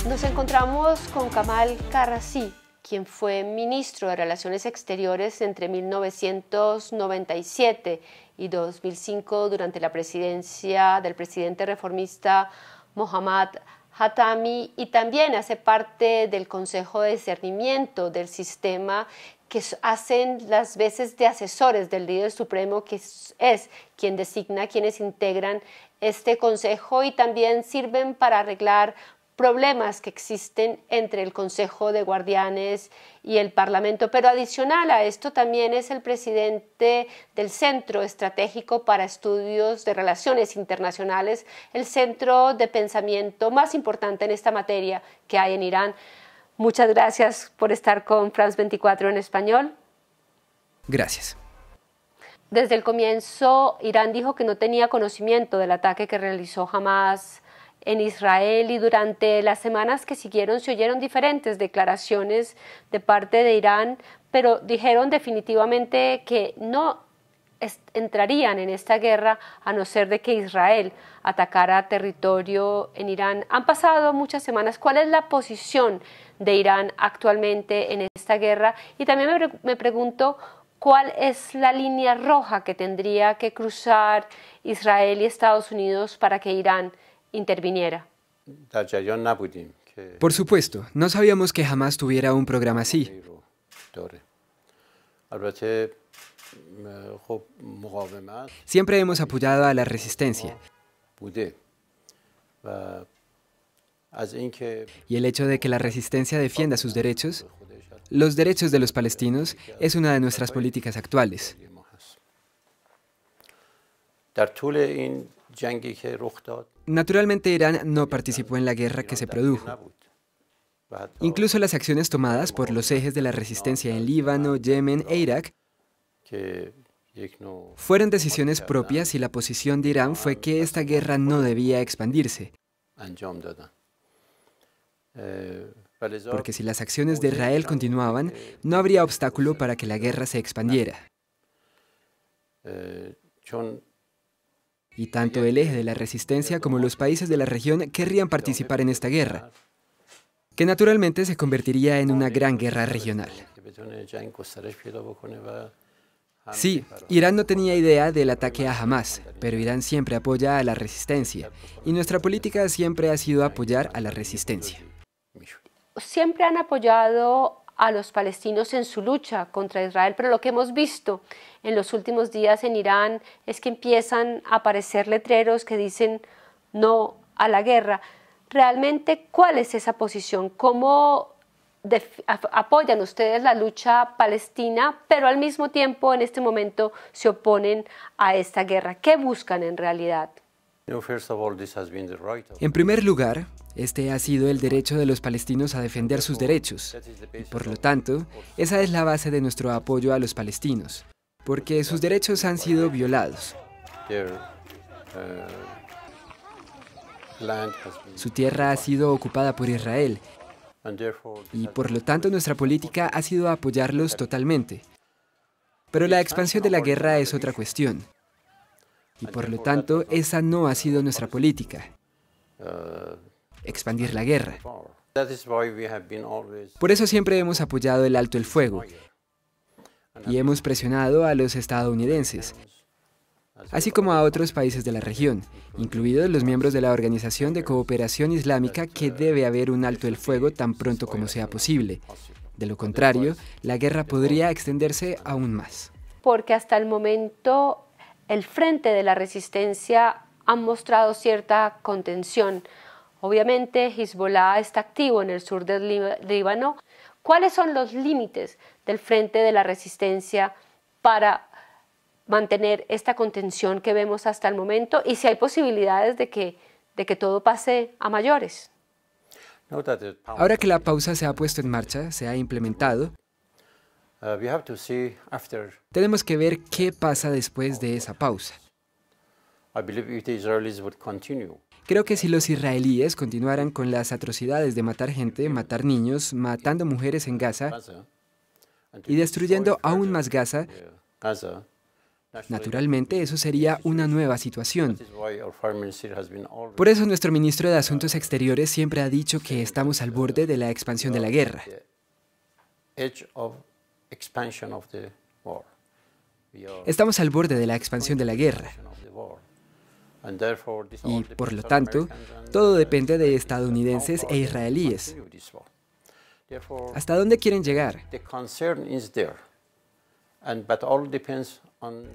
Nos encontramos con Kamal Karrazi, quien fue ministro de Relaciones Exteriores entre 1997 y 2005 durante la presidencia del presidente reformista Mohammad Khatami, y también hace parte del Consejo de Discernimiento del sistema, que hacen las veces de asesores del líder supremo, que es quien designa quienes integran este consejo, y también sirven para arreglar problemas que existen entre el Consejo de Guardianes y el Parlamento. Pero adicional a esto, también es el presidente del Centro Estratégico para Estudios de Relaciones Internacionales, el centro de pensamiento más importante en esta materia que hay en Irán. Muchas gracias por estar con France 24 en español. Gracias. Desde el comienzo, Irán dijo que no tenía conocimiento del ataque que realizó Hamas en Israel, y durante las semanas que siguieron se oyeron diferentes declaraciones de parte de Irán, pero dijeron definitivamente que no entrarían en esta guerra a no ser de que Israel atacara territorio en Irán. Han pasado muchas semanas. ¿Cuál es la posición de Irán actualmente en esta guerra? Y también me pregunto, ¿cuál es la línea roja que tendría que cruzar Israel y Estados Unidos para que Irán interviniera? Por supuesto, no sabíamos que jamás tuviera un programa así. Siempre hemos apoyado a la resistencia. Y el hecho de que la resistencia defienda sus derechos, los derechos de los palestinos, es una de nuestras políticas actuales. Naturalmente, Irán no participó en la guerra que se produjo. Incluso las acciones tomadas por los ejes de la resistencia en Líbano, Yemen e Irak fueron decisiones propias, y la posición de Irán fue que esta guerra no debía expandirse. Porque si las acciones de Israel continuaban, no habría obstáculo para que la guerra se expandiera. Y tanto el eje de la resistencia como los países de la región querrían participar en esta guerra, que naturalmente se convertiría en una gran guerra regional. Sí, Irán no tenía idea del ataque a Hamas, pero Irán siempre apoya a la resistencia, y nuestra política siempre ha sido apoyar a la resistencia. Siempre han apoyado a los palestinos en su lucha contra Israel, pero lo que hemos visto en los últimos días en Irán es que empiezan a aparecer letreros que dicen no a la guerra. Realmente, ¿cuál es esa posición? ¿Cómo apoyan ustedes la lucha palestina, pero al mismo tiempo en este momento se oponen a esta guerra? ¿Qué buscan en realidad? En primer lugar, este ha sido el derecho de los palestinos a defender sus derechos, y por lo tanto, esa es la base de nuestro apoyo a los palestinos, porque sus derechos han sido violados. Su tierra ha sido ocupada por Israel, y por lo tanto nuestra política ha sido apoyarlos totalmente. Pero la expansión de la guerra es otra cuestión, y por lo tanto esa no ha sido nuestra política. Expandir la guerra. Por eso siempre hemos apoyado el alto el fuego y hemos presionado a los estadounidenses, así como a otros países de la región, incluidos los miembros de la Organización de Cooperación Islámica, que debe haber un alto el fuego tan pronto como sea posible. De lo contrario, la guerra podría extenderse aún más. Porque hasta el momento el frente de la resistencia ha mostrado cierta contención. Obviamente, Hezbollah está activo en el sur del Líbano. ¿Cuáles son los límites del frente de la resistencia para mantener esta contención que vemos hasta el momento? Y si hay posibilidades de que todo pase a mayores. Ahora que la pausa se ha puesto en marcha, se ha implementado, tenemos que ver qué pasa después de esa pausa. Creo que si los israelíes continuaran con las atrocidades de matar gente, matar niños, matando mujeres en Gaza y destruyendo aún más Gaza, Naturalmente, eso sería una nueva situación. Por eso nuestro ministro de Asuntos Exteriores siempre ha dicho que estamos al borde de la expansión de la guerra. Estamos al borde de la expansión de la guerra. Y, por lo tanto, todo depende de estadounidenses e israelíes. ¿Hasta dónde quieren llegar?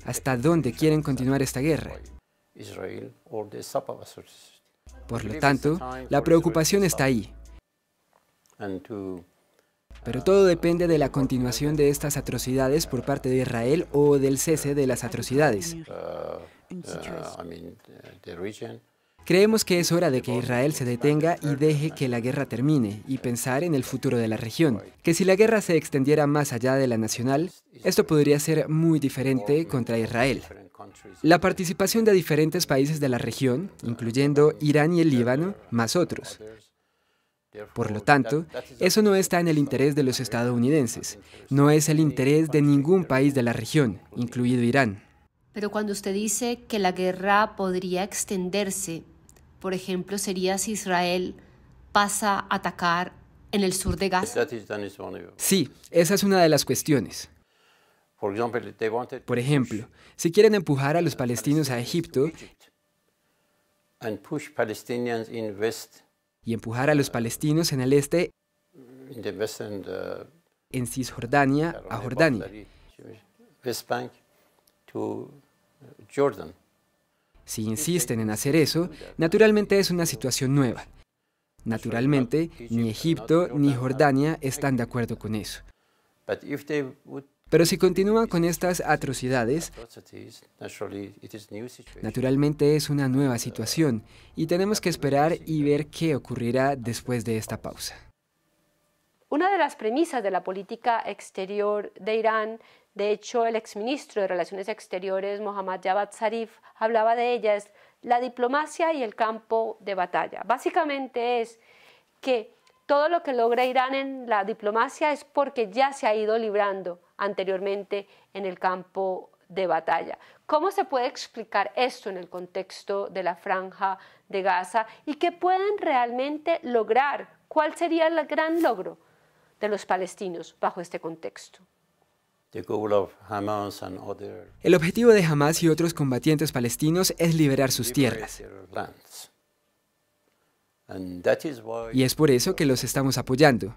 ¿Hasta dónde quieren continuar esta guerra? Por lo tanto, la preocupación está ahí. Pero todo depende de la continuación de estas atrocidades por parte de Israel o del cese de las atrocidades. Creemos que es hora de que Israel se detenga y deje que la guerra termine y pensar en el futuro de la región. Que si la guerra se extendiera más allá de la nacional, esto podría ser muy diferente contra Israel. La participación de diferentes países de la región, incluyendo Irán y el Líbano, más otros. Por lo tanto, eso no está en el interés de los estadounidenses, no es el interés de ningún país de la región, incluido Irán. Pero cuando usted dice que la guerra podría extenderse, por ejemplo, sería si Israel pasa a atacar en el sur de Gaza. Sí, esa es una de las cuestiones. Por ejemplo, si quieren empujar a los palestinos a Egipto y empujar a los palestinos en el este, en Cisjordania, a Jordania. Si insisten en hacer eso, naturalmente es una situación nueva. Naturalmente, ni Egipto ni Jordania están de acuerdo con eso. Pero si continúan con estas atrocidades, naturalmente es una nueva situación y tenemos que esperar y ver qué ocurrirá después de esta pausa. Una de las premisas de la política exterior de Irán, de hecho el exministro de Relaciones Exteriores, Mohammad Javad Zarif, hablaba de ella, es la diplomacia y el campo de batalla. Básicamente es que todo lo que logra Irán en la diplomacia es porque ya se ha ido librando anteriormente en el campo de batalla. ¿Cómo se puede explicar esto en el contexto de la Franja de Gaza y qué pueden realmente lograr? ¿Cuál sería el gran logro de los palestinos bajo este contexto? El objetivo de Hamas y otros combatientes palestinos es liberar sus tierras. Y es por eso que los estamos apoyando.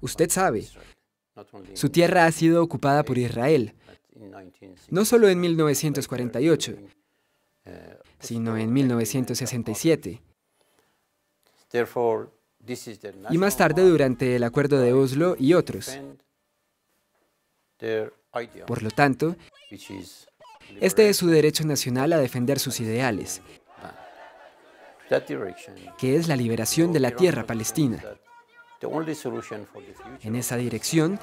Usted sabe, su tierra ha sido ocupada por Israel, no solo en 1948, sino en 1967. Y más tarde durante el Acuerdo de Oslo y otros. Por lo tanto, este es su derecho nacional a defender sus ideales, que es la liberación de la tierra palestina. En esa dirección,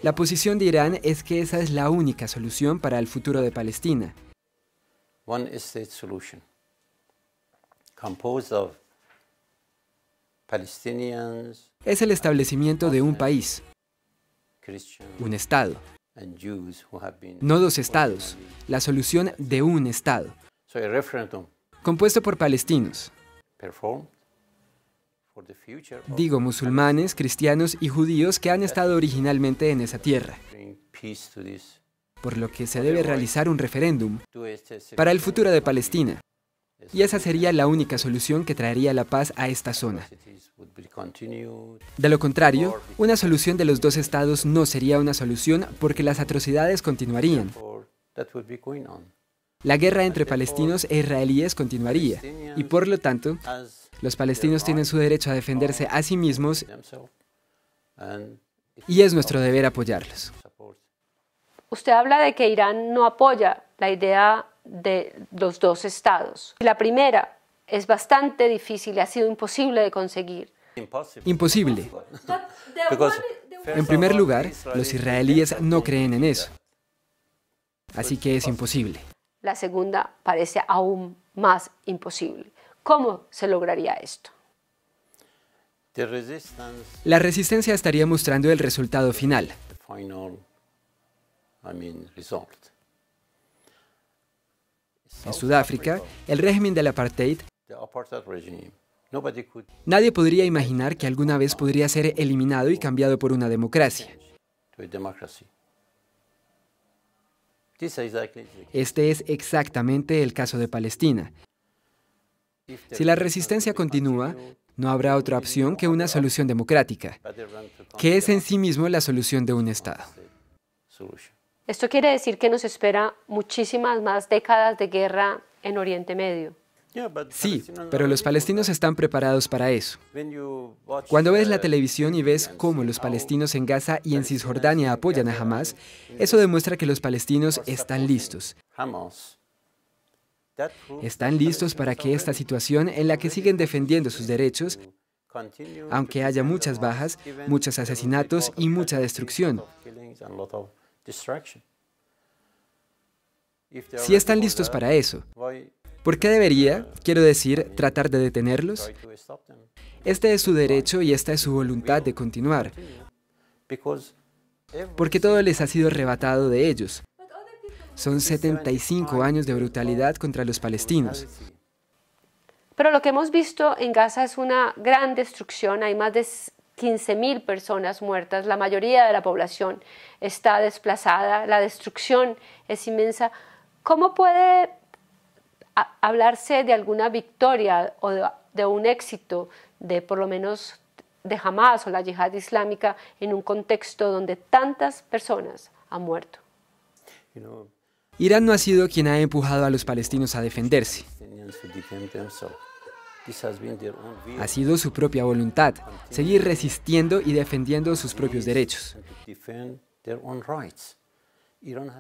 la posición de Irán es que esa es la única solución para el futuro de Palestina. Es el establecimiento de un país, un Estado, no dos estados, la solución de un Estado, compuesto por palestinos, digo musulmanes, cristianos y judíos que han estado originalmente en esa tierra, por lo que se debe realizar un referéndum para el futuro de Palestina. Y esa sería la única solución que traería la paz a esta zona. De lo contrario, una solución de los dos estados no sería una solución porque las atrocidades continuarían. La guerra entre palestinos e israelíes continuaría y por lo tanto, los palestinos tienen su derecho a defenderse a sí mismos y es nuestro deber apoyarlos. Usted habla de que Irán no apoya la idea de los dos estados. La primera es bastante difícil y ha sido imposible de conseguir. Imposible. En primer lugar, los israelíes no creen en eso. Así que es imposible. La segunda parece aún más imposible. ¿Cómo se lograría esto? La resistencia estaría mostrando el resultado final. En Sudáfrica, el régimen del apartheid, nadie podría imaginar que alguna vez podría ser eliminado y cambiado por una democracia. Este es exactamente el caso de Palestina. Si la resistencia continúa, no habrá otra opción que una solución democrática, que es en sí mismo la solución de un Estado. Esto quiere decir que nos espera muchísimas más décadas de guerra en Oriente Medio. Sí, pero los palestinos están preparados para eso. Cuando ves la televisión y ves cómo los palestinos en Gaza y en Cisjordania apoyan a Hamás, eso demuestra que los palestinos están listos. Están listos para que esta situación en la que siguen defendiendo sus derechos, aunque haya muchas bajas, muchos asesinatos y mucha destrucción. Si están listos para eso, ¿por qué debería, quiero decir, tratar de detenerlos? Este es su derecho y esta es su voluntad de continuar, porque todo les ha sido arrebatado de ellos. Son 75 años de brutalidad contra los palestinos. Pero lo que hemos visto en Gaza es una gran destrucción. Hay más de 15.000 personas muertas. La mayoría de la población está desplazada. La destrucción es inmensa. ¿Cómo puede hablarse de alguna victoria o de un éxito de por lo menos de Hamás o la yihad islámica en un contexto donde tantas personas han muerto? Irán no ha sido quien ha empujado a los palestinos a defenderse. Ha sido su propia voluntad, seguir resistiendo y defendiendo sus propios derechos.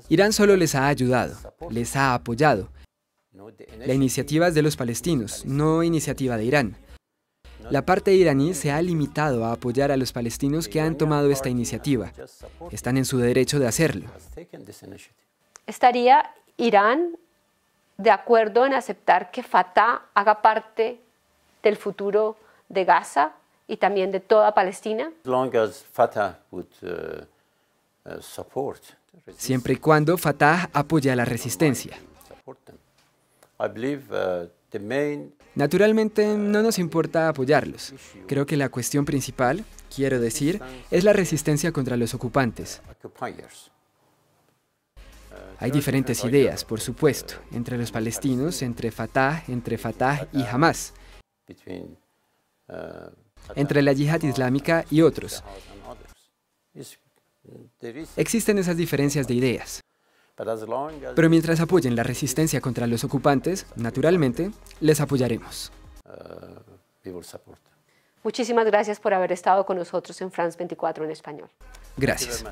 Irán solo les ha ayudado, les ha apoyado. La iniciativa es de los palestinos, no iniciativa de Irán. La parte iraní se ha limitado a apoyar a los palestinos que han tomado esta iniciativa. Están en su derecho de hacerlo. ¿Estaría Irán de acuerdo en aceptar que Fatah haga parte del futuro de Gaza y también de toda Palestina? Siempre y cuando Fatah apoye a la resistencia. Naturalmente, no nos importa apoyarlos. Creo que la cuestión principal, quiero decir, es la resistencia contra los ocupantes. Hay diferentes ideas, por supuesto, entre los palestinos, entre Fatah y Hamás, entre la yihad islámica y otros. Existen esas diferencias de ideas. Pero mientras apoyen la resistencia contra los ocupantes, naturalmente, les apoyaremos. Muchísimas gracias por haber estado con nosotros en France 24 en español. Gracias.